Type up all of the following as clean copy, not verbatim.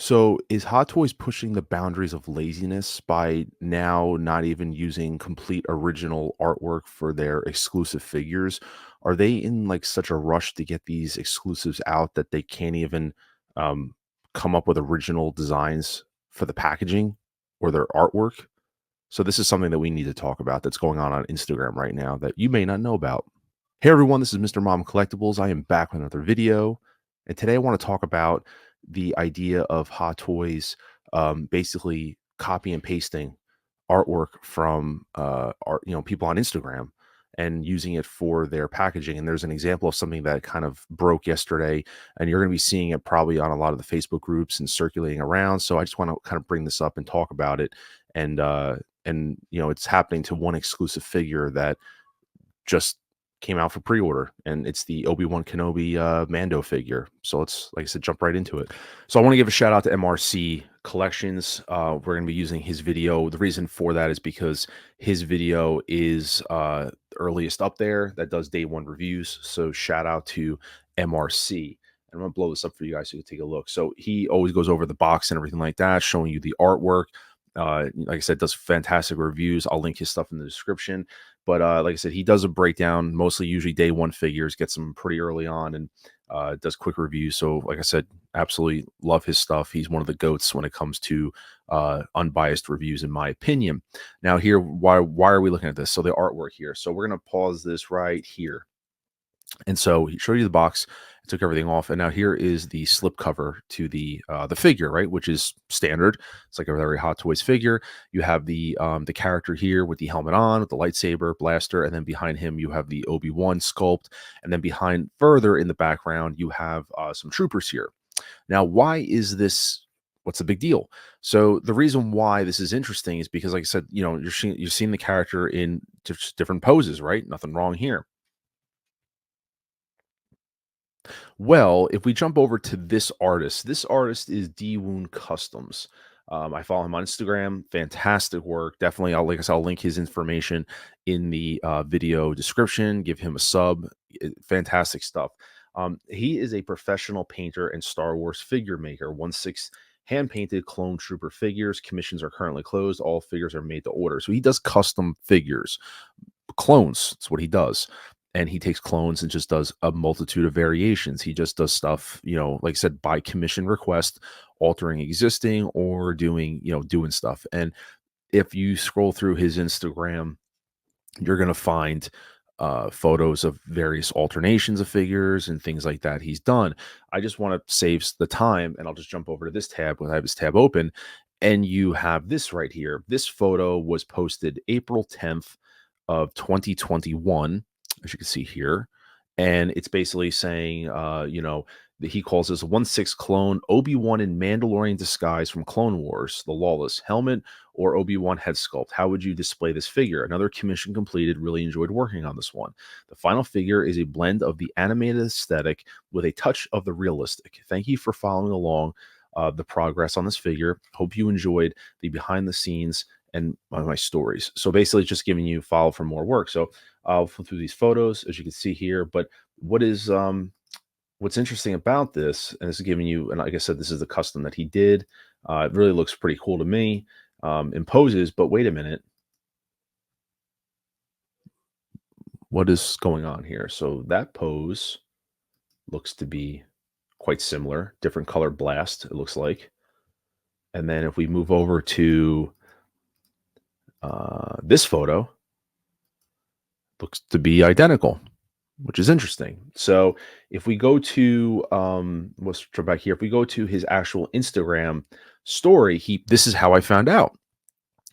So, is Hot Toys pushing the boundaries of laziness by now not even using complete original artwork for their exclusive figures? Are they in like such a rush to get these exclusives out that they can't even um, come up with original designs for the packaging or their artwork? So, this is something that we need to talk about that's going on Instagram right now that you may not know about. Hey everyone, this is Mr. Mom Collectibles. I am back with another video. And today I want to talk about the idea of Hot Toys basically copy and pasting artwork from people on Instagram and using it for their packaging. And there's an example of something that kind of broke yesterday, and you're going to be seeing it probably on a lot of the Facebook groups and circulating around. So I just want to kind of bring this up and talk about it. And it's happening to one exclusive figure that just came out for pre-order, and it's the Obi-Wan Kenobi Mando figure. So let's, like I said, jump right into it. So I want to give a shout out to MRC Collections. We're going to be using his video. The reason for that is because his video is earliest up there that does day one reviews. So shout out to MRC. And I'm going to blow this up for you guys so you can take a look. So he always goes over the box and everything like that, showing you the artwork. Like I said, does fantastic reviews. I'll link his stuff in the description. But like I said, he does a breakdown, mostly usually day one figures, gets them pretty early on, and does quick reviews. So like I said, absolutely love his stuff. He's one of the goats when it comes to unbiased reviews, in my opinion. Now here, why are we looking at this? So the artwork here. So we're going to pause this right here. And so he showed you the box, took everything off, and now here is the slip cover to the figure, right? Which is standard. It's like a very Hot Toys figure. You have the character here with the helmet on, with the lightsaber, blaster, and then behind him you have the Obi-Wan sculpt, and then behind further in the background you have some troopers here. Now, why is this? What's the big deal? So the reason why this is interesting is because, like I said, you're seeing the character in different poses, right? Nothing wrong here. Well, if we jump over to this artist is D Woon Customs. I follow him on Instagram. Fantastic work. Definitely, like I said, I'll link his information in the video description. Give him a sub. Fantastic stuff. He is a professional painter and Star Wars figure maker. 1/6 hand painted clone trooper figures. Commissions are currently closed. All figures are made to order. So he does custom figures, clones. That's what he does. And he takes clones and just does a multitude of variations. He just does stuff, like I said, by commission request, altering existing or doing stuff. And if you scroll through his Instagram, you're going to find photos of various alternations of figures and things like that he's done. I just want to save the time, and I'll just jump over to this tab when I have this tab open. And you have this right here. This photo was posted April 10th of 2021, as you can see here. And it's basically saying, that he calls this a 1/6 clone Obi-Wan in Mandalorian disguise from Clone Wars, the Lawless helmet or Obi-Wan head sculpt. How would you display this figure? Another commission completed. Really enjoyed working on this one. The final figure is a blend of the animated aesthetic with a touch of the realistic. Thank you for following along the progress on this figure. Hope you enjoyed the behind the scenes and my stories. So basically just giving you follow for more work. So I'll flip through these photos, as you can see here. But what's interesting about this, and this is giving you, and like I said, this is the custom that he did. It really looks pretty cool to me. In poses, but wait a minute. What is going on here? So that pose looks to be quite similar, different color blast, it looks like. And then if we move over to this photo, looks to be identical, which is interesting. So if we go to let's try back here. If we go to his actual Instagram story, this is how I found out.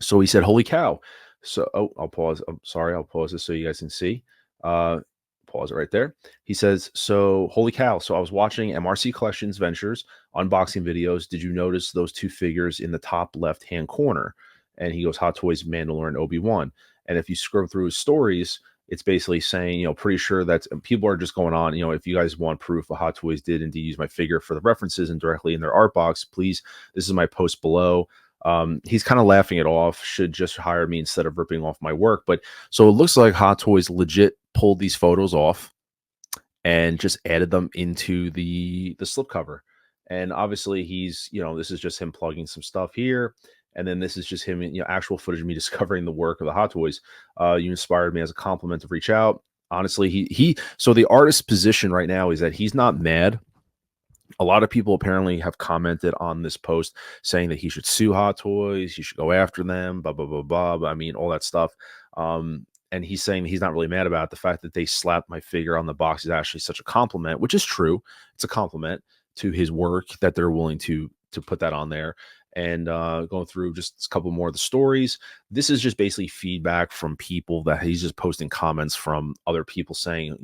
So he said, "Holy cow!" So I'll pause. I'm sorry, I'll pause this so you guys can see. Pause it right there. He says, "So holy cow!" So I was watching MRC Collections Ventures unboxing videos. Did you notice those two figures in the top left hand corner? And he goes, "Hot Toys Mandalorian Obi-Wan." And if you scroll through his stories, it's basically saying, pretty sure that people are just going on, if you guys want proof of Hot Toys did indeed use my figure for the references and directly in their art box, please, this is my post below. He's kind of laughing it off, should just hire me instead of ripping off my work. But so it looks like Hot Toys legit pulled these photos off and just added them into the slipcover. And obviously he's, this is just him plugging some stuff here. And then this is just him, actual footage of me discovering the work of the Hot Toys. You inspired me as a compliment to reach out. Honestly, so the artist's position right now is that he's not mad. A lot of people apparently have commented on this post saying that he should sue Hot Toys, he should go after them, blah blah blah blah. I mean, all that stuff. And he's saying he's not really mad about it. The fact that they slapped my figure on the box is actually such a compliment, which is true. It's a compliment to his work that they're willing to put that on there. And going through just a couple more of the stories, this is just basically feedback from people that he's just posting comments from other people saying,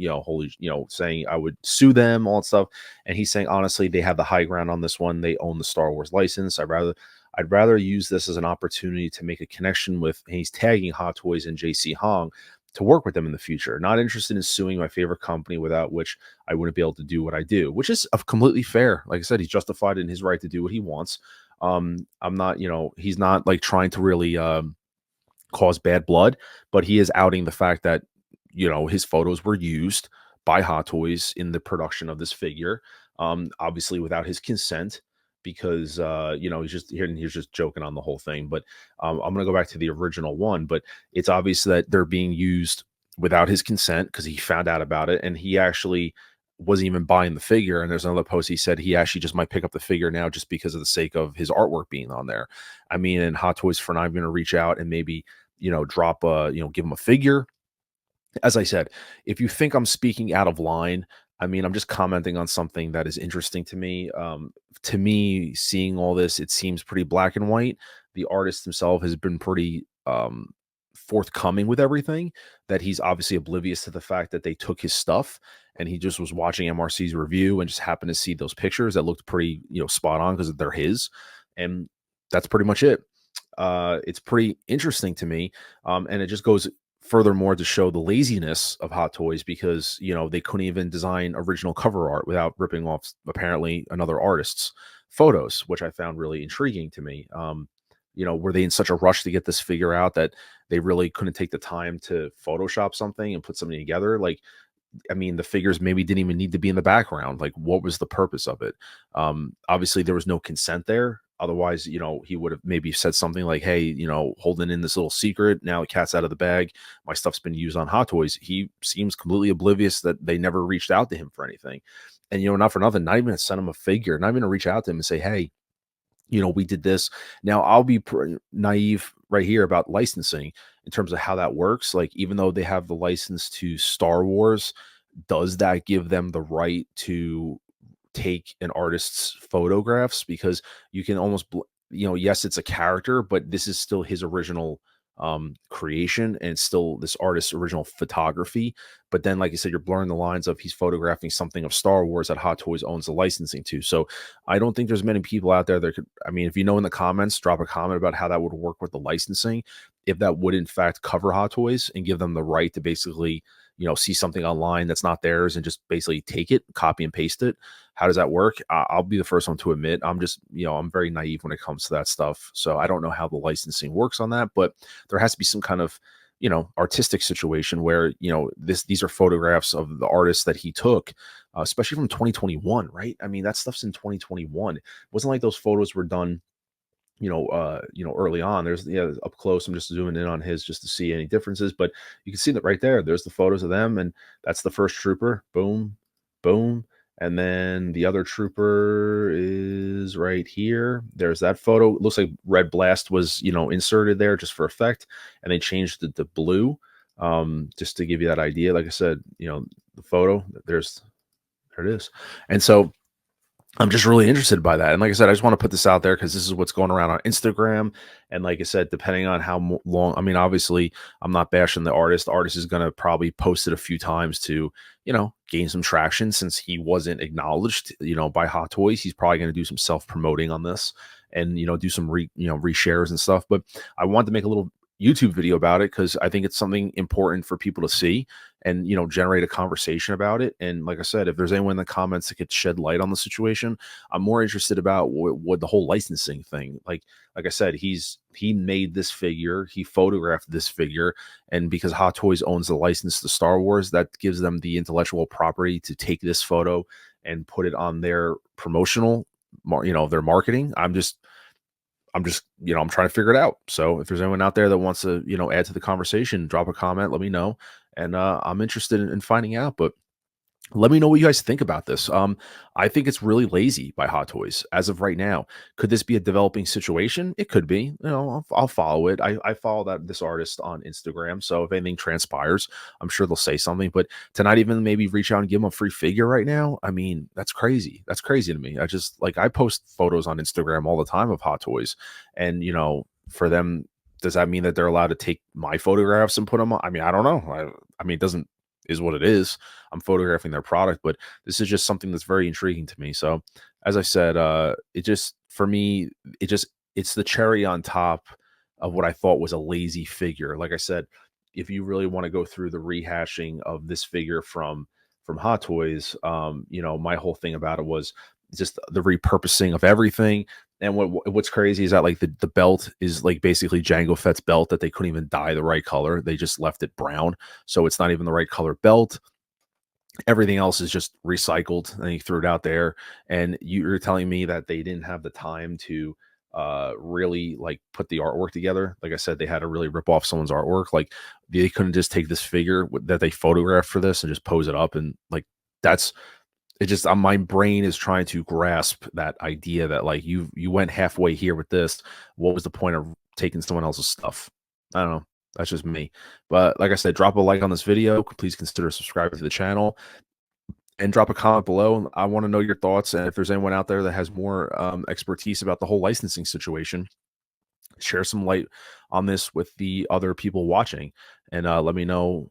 saying I would sue them, all that stuff. And he's saying, honestly, they have the high ground on this one. They own the Star Wars license. I'd rather use this as an opportunity to make a connection with, and he's tagging Hot Toys and JC Hong to work with them in the future. Not interested in suing my favorite company, without which I wouldn't be able to do what I do, which is completely fair. Like I said, he's justified in his right to do what he wants. I'm not, he's not like trying to really cause bad blood, but he is outing the fact that, his photos were used by Hot Toys in the production of this figure, obviously without his consent, because he's just joking on the whole thing. But I'm gonna go back to the original one, but it's obvious that they're being used without his consent because he found out about it, and he actually wasn't even buying the figure. And there's another post, he said he actually just might pick up the figure now just because of the sake of his artwork being on there. I mean, and Hot Toys for not going to reach out and maybe, drop give him a figure. As I said, if you think I'm speaking out of line, I mean, I'm just commenting on something that is interesting to me. To me, seeing all this, it seems pretty black and white. The artist himself has been pretty forthcoming with everything, that he's obviously oblivious to the fact that they took his stuff, and he just was watching MRC's review and just happened to see those pictures that looked pretty, spot on because they're his. And that's pretty much it. It's pretty interesting to me. And it just goes furthermore to show the laziness of Hot Toys, because they couldn't even design original cover art without ripping off apparently another artist's photos, which I found really intriguing to me. Were they in such a rush to get this figure out that they really couldn't take the time to Photoshop something and put something together? Like, I mean, the figures maybe didn't even need to be in the background. Like, what was the purpose of it? Obviously there was no consent there. Otherwise, he would have maybe said something like, hey, holding in this little secret. Now the cat's out of the bag. My stuff's been used on Hot Toys. He seems completely oblivious that they never reached out to him for anything. And, not for nothing, not even to send him a figure, not even to reach out to him and say, hey, we did this. Now, I'll be naive right here about licensing in terms of how that works. Like, even though they have the license to Star Wars, does that give them the right to take an artist's photographs? Because you can almost, yes, it's a character, but this is still his original creation, and it's still this artist's original photography. But then, like I said, you're blurring the lines of he's photographing something of Star Wars that Hot Toys owns the licensing to. So I don't think there's many people out there that could, I mean, if you know in the comments, drop a comment about how that would work with the licensing, if that would in fact cover Hot Toys and give them the right to basically, see something online that's not theirs and just basically take it, copy and paste it. How does that work? I'll be the first one to admit, I'm just, I'm very naive when it comes to that stuff. So I don't know how the licensing works on that, but there has to be some kind of, artistic situation where, these are photographs of the artists that he took, especially from 2021, right? I mean, that stuff's in 2021. It wasn't like those photos were done, early on. There's, up close, I'm just zooming in on his just to see any differences, but you can see that right there. There's the photos of them, and that's the first trooper. Boom, boom. And then the other trooper is right here. There's that photo. It looks like Red Blast was, inserted there just for effect, and they changed it to blue, just to give you that idea. Like I said, the photo, there it is. And so I'm just really interested by that. And like I said, I just want to put this out there because this is what's going around on Instagram. And like I said, depending on how long, I mean, obviously, I'm not bashing the artist. The artist is going to probably post it a few times to, gain some traction, since he wasn't acknowledged, by Hot Toys. He's probably going to do some self-promoting on this and, do some reshares and stuff. But I wanted to make a little YouTube video about it because I think it's something important for people to see and, generate a conversation about it. And like I said, if there's anyone in the comments that could shed light on the situation, I'm more interested about what the whole licensing thing. Like I said, he made this figure, he photographed this figure, and because Hot Toys owns the license to Star Wars, that gives them the intellectual property to take this photo and put it on their promotional their marketing. I'm trying to figure it out. So if there's anyone out there that wants to, add to the conversation, drop a comment, let me know. And I'm interested in finding out. But let me know what you guys think about this. I think it's really lazy by Hot Toys as of right now. Could this be a developing situation? It could be. I'll follow it. I follow this artist on Instagram, so if anything transpires, I'm sure they'll say something. But to not even maybe reach out and give them a free figure right now, I mean, that's crazy. That's crazy to me. I post photos on Instagram all the time of Hot Toys, and for them, does that mean that they're allowed to take my photographs and put them on? I mean, I don't know. I mean, it doesn't is what it is. I'm photographing their product, but this is just something that's very intriguing to me. So, as I said, it just for me, it's the cherry on top of what I thought was a lazy figure. Like I said, if you really want to go through the rehashing of this figure from Hot Toys, my whole thing about it was just the repurposing of everything. And what's crazy is that like the belt is like basically Jango Fett's belt that they couldn't even dye the right color. They just left it brown. So it's not even the right color belt. Everything else is just recycled and he threw it out there. And you're telling me that they didn't have the time to really like put the artwork together. Like I said, they had to really rip off someone's artwork. Like they couldn't just take this figure that they photographed for this and just pose it up. And like that's it just my brain is trying to grasp that idea that like you went halfway here with this. What was the point of taking someone else's stuff? I don't know. That's just me. But like I said, drop a like on this video. Please consider subscribing to the channel and drop a comment below. I want to know your thoughts. And if there's anyone out there that has more expertise about the whole licensing situation, share some light on this with the other people watching. And let me know,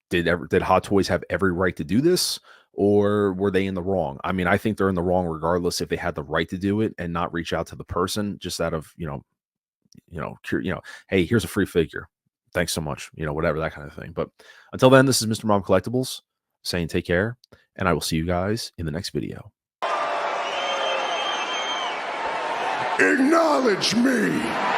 did Hot Toys have every right to do this? Or were they in the wrong? I mean, I think they're in the wrong regardless if they had the right to do it and not reach out to the person just out of, hey, here's a free figure. Thanks so much. Whatever, that kind of thing. But until then, this is Mr. Mom Collectibles saying take care, and I will see you guys in the next video. Acknowledge me.